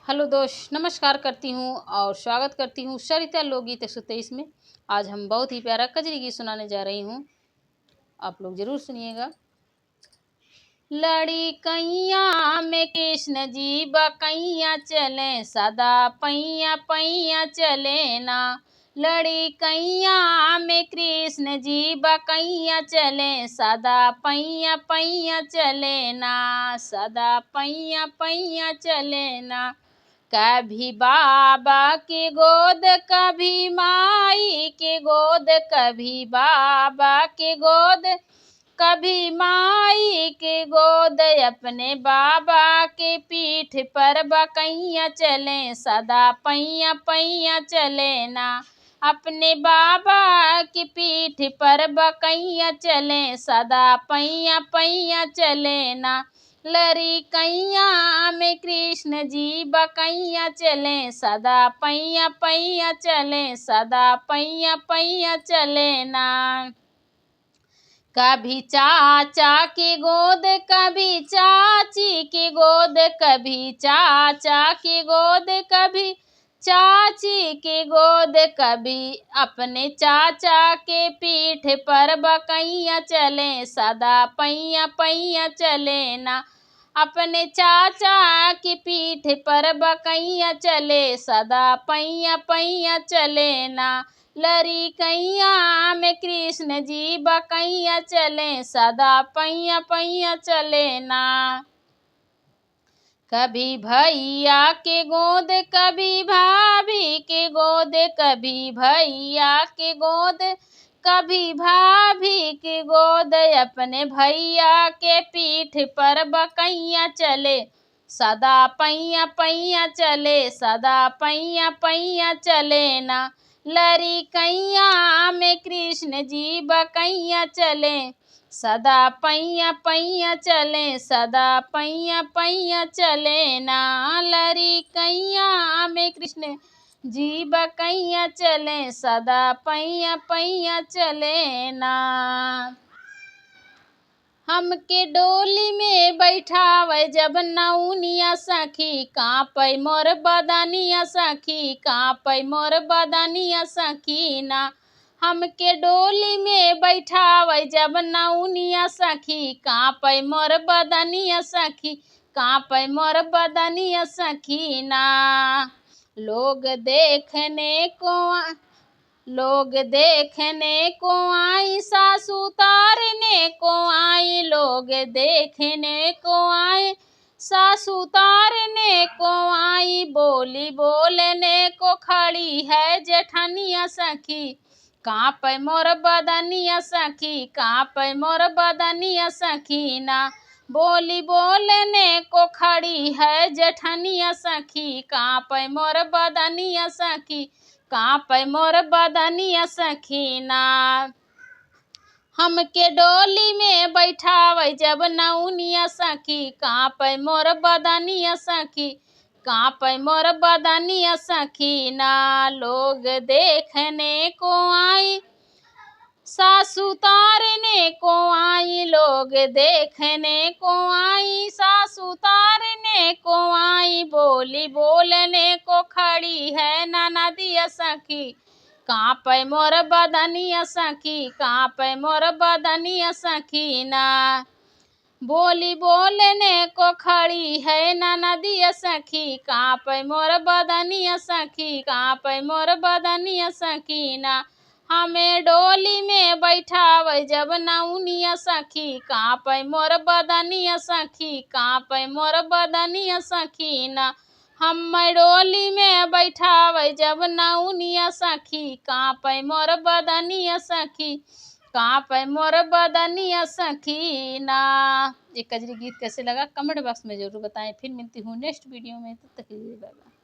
Hello दोस्त, नमस्कार करती हूँ और स्वागत करती हूँ सरिता लोकगीत 123 में। आज हम बहुत ही प्यारा कजरी गीत सुनाने जा रही हूँ, आप लोग ज़रूर सुनिएगा। लड़ी कैया में कृष्ण जी बकैया चले, सदा पैया पैया चले ना। लड़ी कैया में कृष्ण जी बकैया चले, सदा पैया पैया चले ना, सदा पैया पैया चले ना। कभी बाबा के गोद, कभी माई के गोद, कभी बाबा के गोद, कभी माई के गोद। अपने बाबा के पीठ पर बकैया चले, सदा पैया पैया चले ना। अपने बाबा की पीठ पर बकैया चले, सदा पैया पैया चले ना। लड़ी कैया में कृष्ण जी बकैया चले, सदा पैया पैया चले, सदा पैया पैया चले ना। कभी चाचा के गोद, कभी चाची के गोद, कभी चाचा के गोद, कभी चाची के गोद। कभी अपने चाचा के पीठ पर बकैया चले, सदा पैया पैया चले ना। अपने चाचा की पीठ पर बकैया चले, सदा पैया पैया चले ना। लड़ी कैया में कृष्ण जी बकैया चले, सदा पैया पैया चले ना। कभी भैया के गोद, कभी भाभी के गोद, कभी भैया के गोद, कभी भाभी के गोद। अपने भैया के पीठ पर बकैया चले, सदा पैया पैया चले, सदा पैया पैया चले ना। लड़ी कैया में कृष्ण जी बकैया चले, सदा पैया पैया चले, सदा पैया पैया चले ना। लड़ी कैया में कृष्ण जी बकैया चले, सदा पैया पैया चले ना। हमके डोली में बैठावे जब नौनिया सखी, कांपै मोर बदनिया सखी, कांपै मोर बदनिया सखी ना। हमके डोली में बैठावे जब नौनिया सखी, कांपै मोर बदनिया सखी, कांपै मोर बदनिया सखी ना। लोग देखने को आई, सासू तारने को आई, लोग देखने को आई, सासू तारने को आई। बोली बोलने को खड़ी है जेठनिया सखी, कांपै मोर बदनिया सखी, कांपै मोर बदनिया सखी ना। बोली बोलने को खड़ी है जेठनिया सखी, कांपै मोर बदनिया सखी, कांपै मोर बदनिया सखी ना। हमके डोली में बैठावे जब नौनिया सखी, कांपै मोर बदनिया सखी, कांपै मोर बदनिया सखी ना। लोग देखने को आई, सासू तारने को आई, लोग देखने को आई, सासू तारने को आई। बोली बोलने को खड़ी है ननदिया सखी, कांपै मोर बदनिया सखी, कांपै मोर बदनिया सखी ना। बोली बोलने को खड़ी है ननदिया सखी, कांपै मोर बदनिया सखी, कांपै मोर बदनिया सखी ना। हमें डोली में बैठावे जब नौनिया सखी, कांपै मोर बदनिया सखी, कांपै मोर बदनिया सखी ना। हम डोली में बैठावे जब नौनिया सखी, कांपै मोर बदनिया सखी, कांपै मोर बदनिया सखी ना। ये कजरी गीत कैसे लगा कमेंट बॉक्स में ज़रूर बताएं। फिर मिलती हूँ नेक्स्ट वीडियो में, तब तक के लिए बाय बाय।